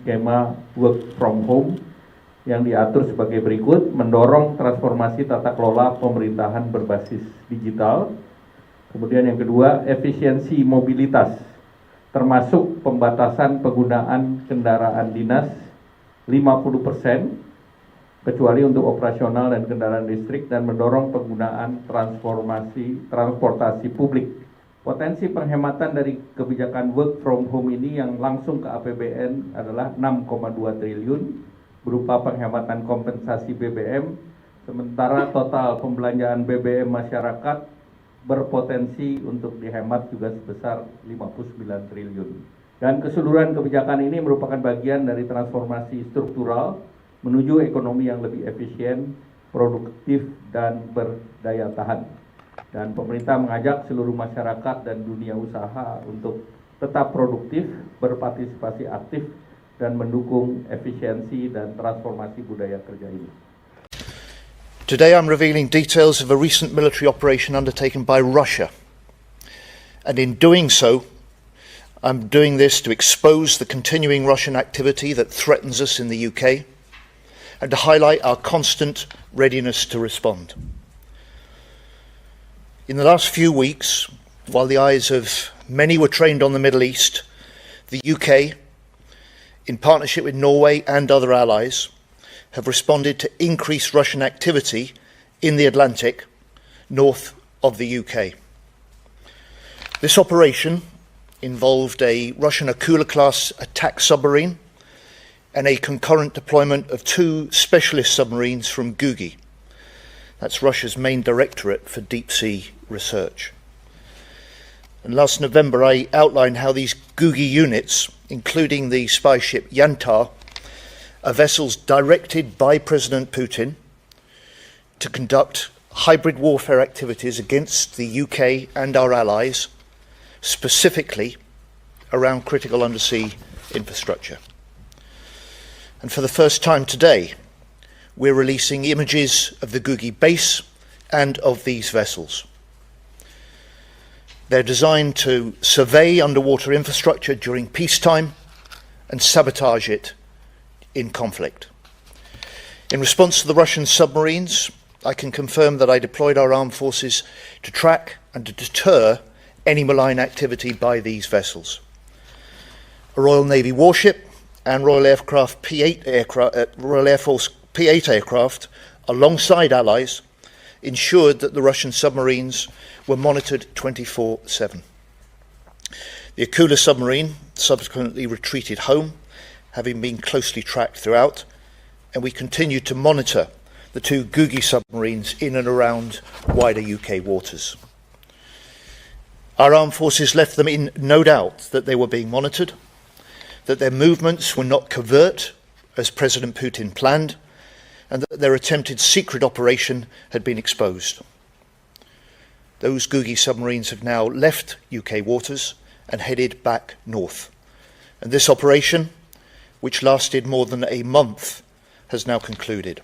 skema Work From Home yang diatur sebagai berikut: mendorong transformasi tata kelola pemerintahan berbasis digital. Kemudian yang kedua, efisiensi mobilitas, termasuk pembatasan penggunaan kendaraan dinas 50%, kecuali untuk operasional dan kendaraan listrik, dan mendorong penggunaan transportasi publik. Potensi penghematan dari kebijakan Work From Home ini yang langsung ke APBN adalah 6,2 triliun berupa penghematan kompensasi BBM, sementara total pembelanjaan BBM masyarakat berpotensi untuk dihemat juga sebesar 59 triliun. Dan keseluruhan kebijakan ini merupakan bagian dari transformasi struktural menuju ekonomi yang lebih efisien, produktif, dan berdaya tahan. Dan pemerintah mengajak seluruh masyarakat dan dunia usaha untuk tetap produktif, berpartisipasi aktif, dan mendukung efisiensi dan transformasi budaya kerja ini. Today I'm revealing details of a recent military operation undertaken by Russia. And in doing so, I'm doing this to expose the continuing Russian activity that threatens us in the UK and to highlight our constant readiness to respond. In the last few weeks, while the eyes of many were trained on the Middle East, the UK, in partnership with Norway and other allies, have responded to increased Russian activity in the Atlantic north of the UK. This operation involved a Russian Akula-class attack submarine and a concurrent deployment of 2 specialist submarines from Gugi. That's Russia's main directorate for deep sea research. And last November I outlined how these Gugi units, including the spy ship Yantar, are vessels directed by President Putin to conduct hybrid warfare activities against the UK and our allies, specifically around critical undersea infrastructure. And for the first time today, we're releasing images of the Gugi base and of these vessels. They're designed to survey underwater infrastructure during peacetime and sabotage it in conflict. In response to the Russian submarines, I can confirm that I deployed our armed forces to track and to deter any malign activity by these vessels. A Royal Navy warship and Royal Air Force P-8 aircraft, alongside allies, ensured that the Russian submarines were monitored 24/7. The Akula submarine subsequently retreated home, having been closely tracked throughout, and we continued to monitor the 2 Gugi submarines in and around wider UK waters. Our armed forces left them in no doubt that they were being monitored, that their movements were not covert, as President Putin planned, and that their attempted secret operation had been exposed. Those Gugi submarines have now left UK waters and headed back north. And this operation, which lasted more than a month, has now concluded.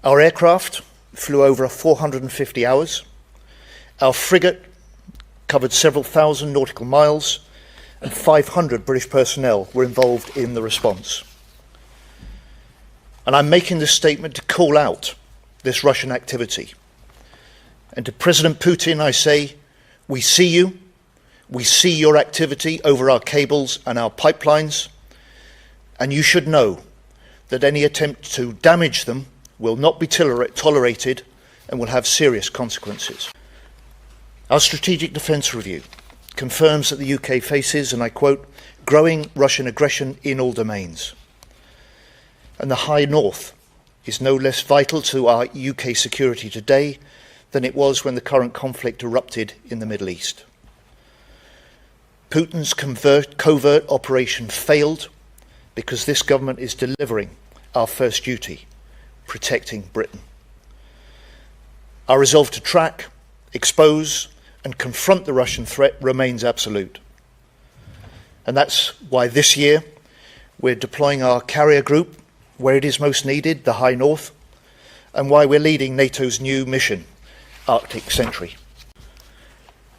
Our aircraft flew over 450 hours. Our frigate covered several thousand nautical miles, and 500 British personnel were involved in the response. And I'm making this statement to call out this Russian activity. And to President Putin, I say, we see you, we see your activity over our cables and our pipelines, and you should know that any attempt to damage them will not be tolerated and will have serious consequences. Our Strategic Defence Review confirms that the UK faces, and I quote, growing Russian aggression in all domains. And the High North is no less vital to our UK security today than it was when the current conflict erupted in the Middle East. Putin's covert operation failed because this government is delivering our first duty, protecting Britain. Our resolve to track, expose, and confront the Russian threat remains absolute. And that's why this year we're deploying our carrier group where it is most needed, the High North, and why we're leading NATO's new mission, Arctic Sentry.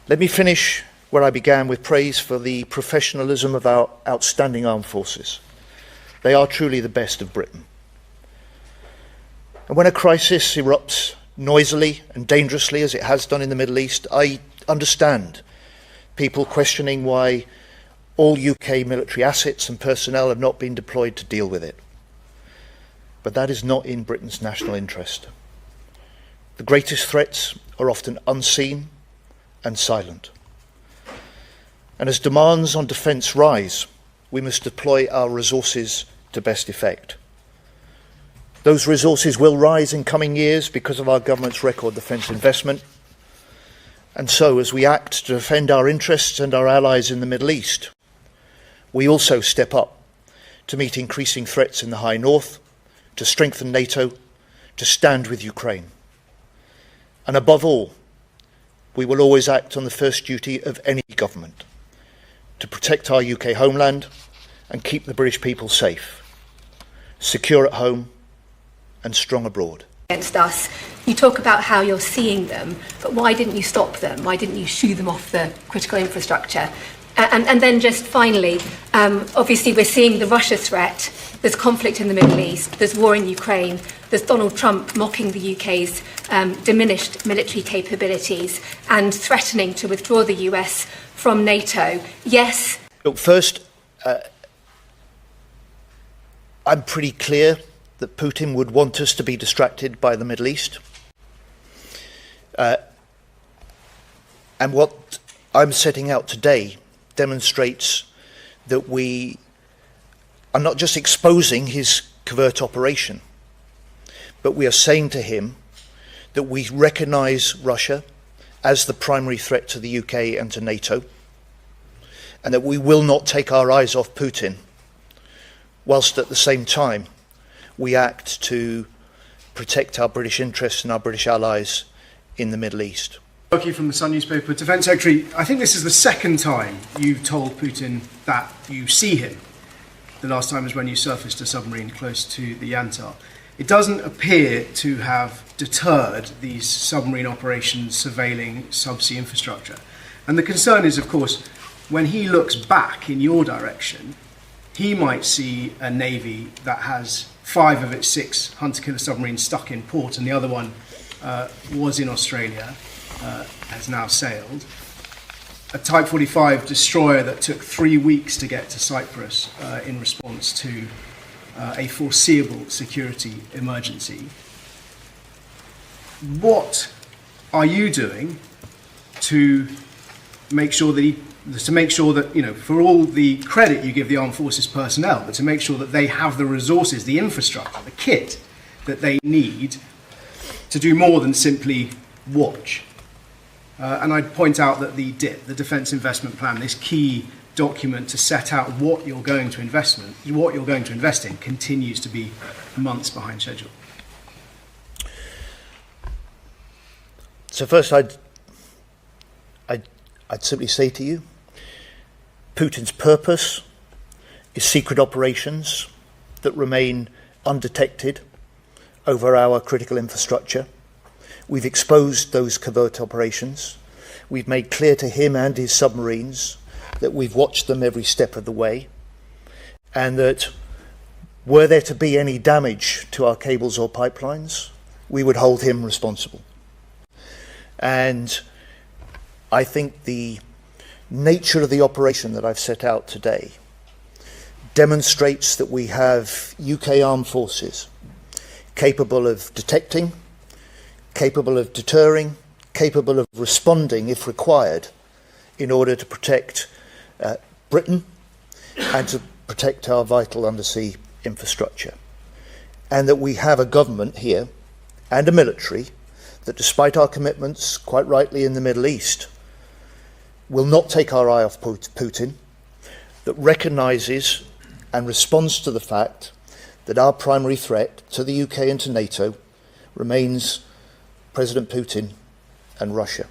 Let me finish where I began with praise for the professionalism of our outstanding armed forces. They are truly the best of Britain. And when a crisis erupts noisily and dangerously, as it has done in the Middle East, I understand people questioning why all UK military assets and personnel have not been deployed to deal with it. But that is not in Britain's national interest. The greatest threats are often unseen and silent. And as demands on defence rise, we must deploy our resources to best effect. Those resources will rise in coming years because of our government's record defence investment. And so, as we act to defend our interests and our allies in the Middle East, we also step up to meet increasing threats in the High North, to strengthen NATO, to stand with Ukraine. And above all, we will always act on the first duty of any government, to protect our UK homeland and keep the British people safe, secure at home and strong abroad. Against us, you talk about how you're seeing them, but why didn't you stop them? Why didn't you shoo them off the critical infrastructure? And then just finally, obviously we're seeing the Russia threat, there's conflict in the Middle East, there's war in Ukraine, there's Donald Trump mocking the UK's diminished military capabilities and threatening to withdraw the US from NATO. Yes. Look, first, I'm pretty clear that Putin would want us to be distracted by the Middle East. And what I'm setting out today demonstrates that we are not just exposing his covert operation, but we are saying to him that we recognise Russia as the primary threat to the UK and to NATO, and that we will not take our eyes off Putin, whilst at the same time we act to protect our British interests and our British allies in the Middle East. Berlaku from the Sun newspaper. Defence Secretary, I think this is the second time you've told Putin that you see him. The last time was when you surfaced a submarine close to the Yantar. It doesn't appear to have deterred these submarine operations surveilling subsea infrastructure. And the concern is, of course, when he looks back in your direction, he might see a navy that has 5 of its 6 hunter-killer submarines stuck in port, and the other one was in Australia, has now sailed. A Type 45 destroyer that took 3 weeks to get to Cyprus in response to a foreseeable security emergency. What are you doing to make sure that you know, for all the credit you give the armed forces personnel, but to make sure that they have the resources, the infrastructure, the kit that they need to do more than simply watch? And I'd point out that the DIP, the Defence Investment Plan, this key document to set out what you're going to invest in, continues to be months behind schedule. So first, I'd simply say to you, Putin's purpose is secret operations that remain undetected over our critical infrastructure. We've exposed those covert operations. We've made clear to him and his submarines that we've watched them every step of the way, and that were there to be any damage to our cables or pipelines, we would hold him responsible. And I think the nature of the operation that I've set out today demonstrates that we have UK armed forces capable of detecting, capable of deterring, capable of responding if required in order to protect Britain and to protect our vital undersea infrastructure. And that we have a government here and a military that, despite our commitments, quite rightly in the Middle East, will not take our eye off Putin, that recognises and responds to the fact that our primary threat to the UK and to NATO remains President Putin and Russia.